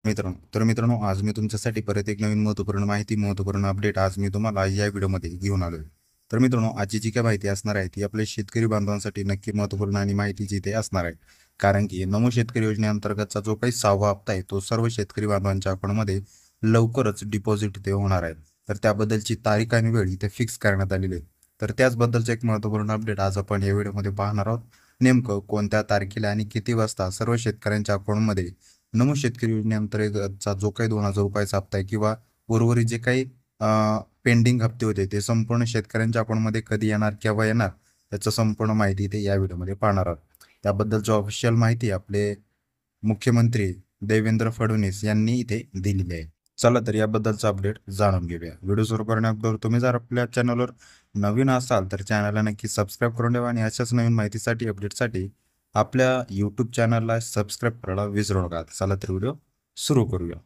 मित्रांनो आज मी तुमच्यासाठी परत एक नवीन महत्त्वपूर्ण अपडेट आज मी तुम्हाला या व्हिडिओमध्ये घेऊन आलोय। तर मित्रांनो आजची जी काय माहिती असणार आहे ती आपल्या शेतकरी बांधवांसाठी नक्की महत्त्वपूर्ण आणि माहितीची इथे असणार आहे। कारण की नमो शेतकरी योजनेअंतर्गतचा जो काही 6वा हप्ता आहे तो सर्व शेतकरी बांधवांच्या अकाउंटमध्ये लवकरच डिपॉझिट इथे होणार आहे। तर त्याबद्दलची तारीख आणि वेळ इथे फिक्स करण्यात आलेली आहे। तर त्याचबद्दलचं एक महत्त्वपूर्ण अपडेट आज आपण या व्हिडिओमध्ये पाहणार आहोत। नेमकं कोणत्या तारखेला आणि किती वाजता सर्व शेतकऱ्यांच्या अकाउंटमध्ये नमो शेतकरी योजनेअंतर्गतचा जो काही 2,000 रुपयाचा हप्ता आहे किंवा उर्वरित जे काही पेंडिंग हप्ते होते ते संपूर्ण शेतकऱ्यांच्या अकाउंटमध्ये कधी येणार, केव्हा येणार, याचं संपूर्ण माहिती ते या व्हिडिओमध्ये पाहणार आहोत। त्याबद्दलची ऑफिशियल माहिती आपले मुख्यमंत्री देवेंद्र फडणवीस यांनी इथे दिलेली आहे। चला तर याबद्दलचा अपडेट जाणून घेऊया। व्हिडिओ सुरू करण्याअगोदर तुम्ही जर आपल्या चॅनलवर नवीन असाल तर चॅनलला नक्की सबस्क्राईब करून ठेवा आणि अशाच नवीन माहितीसाठी अपडेटसाठी आपल्या यूट्यूब चॅनलला सबस्क्राईब करायला विसरू नका। चला तर व्हिडिओ सुरू करूया।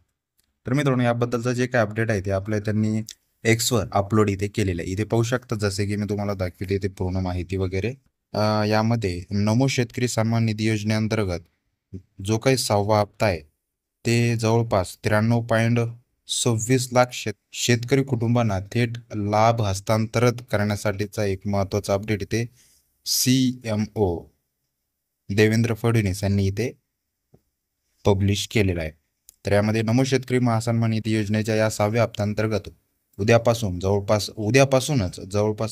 तर मित्रांनो याबद्दलचं जे काय अपडेट आहे ते आपल्या त्यांनी एक्सवर अपलोड इथे केलेलं आहे। इथे पाहू शकता जसे की मी तुम्हाला दाखवते इथे पूर्ण माहिती वगैरे। यामध्ये नमो शेतकरी सन्मान निधी योजनेअंतर्गत जो काही 6वा हप्ता आहे ते जवळपास 93.26 लाख शेतकरी कुटुंबांना थेट लाभ हस्तांतरित करण्यासाठीचा एक महत्त्वाचा अपडेट इथे CMO देवेंद्र फडणवीस यांनी इथे पब्लिश केलेला आहे। तर यामध्ये नमो शेतकरी महासन्मान निधी योजनेच्या या 6व्या हप्त्याअंतर्गत उद्यापासूनच जवळपास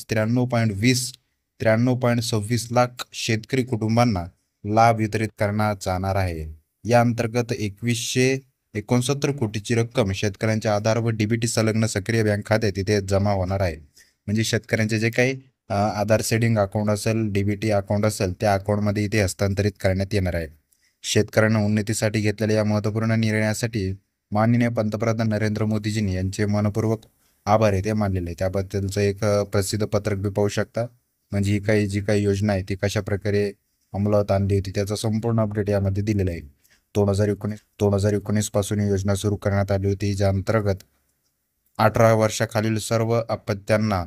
93.26 लाख शेतकरी कुटुंबांना लाभ वितरित करण्यात जाणार आहे। या अंतर्गत 2169 कोटीची रक्कम शेतकऱ्यांच्या आधार व DBT संलग्न सक्रिय बँक खात्यात इथे जमा होणार आहे। म्हणजे शेतकऱ्यांचे जे काही आधार सेडिंग अकाउंट असेल, DBT अकाउंट असेल, त्या अकाउंटमध्ये इथे हस्तांतरित करण्यात येणार आहे। शेतकऱ्यांना उन्नतीसाठी घेतलेल्या या महत्त्वपूर्ण निर्णयासाठी माननीय पंतप्रधान नरेंद्र मोदीजींनी यांचे मनपूर्वक आभार आहे ते मानलेले आहे। त्याबद्दलचं एक प्रसिद्ध पत्रक बी पाहू शकता। म्हणजे ही जी काही योजना आहे ती कशा प्रकारे अंमलात आणली होती त्याचा संपूर्ण अपडेट यामध्ये दिलेला आहे। 2019 पासून ही योजना सुरू करण्यात आली होती, ज्या अंतर्गत 18 वर्षाखालील सर्व अपत्यांना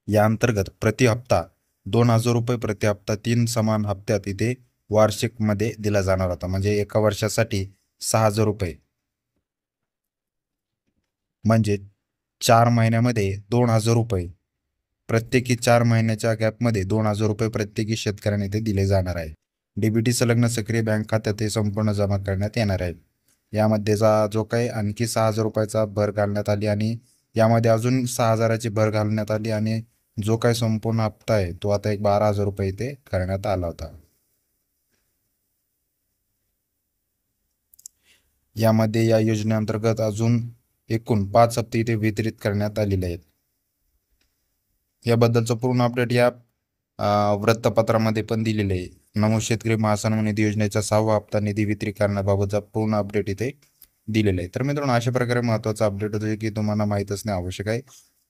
या अंतर्गत प्रति हप्ता 2,000 रुपये प्रति हप्ता 3 समान हप्त्यात इथे वार्षिक मध्ये दिला जाणार होता। म्हणजे एका वर्षासाठी 6,000 रुपये, म्हणजे 4 महिन्यामध्ये 2,000 रुपये, प्रत्येकी 4 महिन्याच्या गॅपमध्ये 2,000 रुपये प्रत्येकी शेतकऱ्यांना इथे दिले जाणार आहे। DBT संलग्न सक्रिय बँक खात्यात हे संपूर्ण जमा करण्यात येणार आहे। यामध्ये जो काही आणखी 6,000 रुपयाचा भर घालण्यात आली आणि यामध्ये अजून 6,000ची भर घालण्यात आली आणि जो काही संपूर्ण हप्ता आहे तो आता एक 12,000 रुपये इथे करण्यात आला होता। यामध्ये या योजनेअंतर्गत अजून एकूण 5 हप्ते इथे वितरित करण्यात आलेले आहेत। याबद्दलचं पूर्ण अपडेट या वृत्तपत्रामध्ये पण दिलेले आहे। नमो शेतकरी महासन्मान निधी योजनेचा 6वा हप्ता निधी वितरित करण्याबाबतचा पूर्ण अपडेट इथे दिलेला आहे। तर मित्रांनो अशा प्रकारे महत्त्वाचा अपडेट होतो की तुम्हाला माहीत असणे आवश्यक आहे।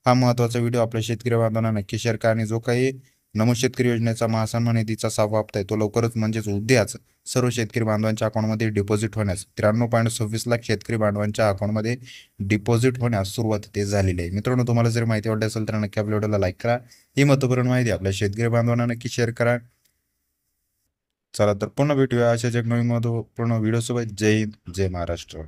हा महत्त्वाचा व्हिडिओ आपल्या शेतकरी बांधवांना नक्की शेअर करा आणि जो काही नमो शेतकरी योजनेचा महासन्मान निधीचा 6वा हप्ता आहे तो लवकरच म्हणजेच उद्याच सर्व शेतकरी बांधवांच्या अकाउंटमध्ये डिपॉझिट होण्यास 93.26 लाख शेतकरी बांधवांच्या अकाउंटमध्ये डिपॉझिट होण्यास सुरुवात ते झालेली आहे। मित्रांनो तुम्हाला जर माहिती वाटली असेल तर नक्की आपल्या व्हिडिओला लाईक करा। ही महत्त्वपूर्ण माहिती आपल्या शेतकरी बांधवांना नक्की शेअर करा। चला तर पुन्हा भेटूया अशाच एक नवीन महत्त्वपूर्ण व्हिडिओ सोबत। जय हिंद, जय महाराष्ट्र।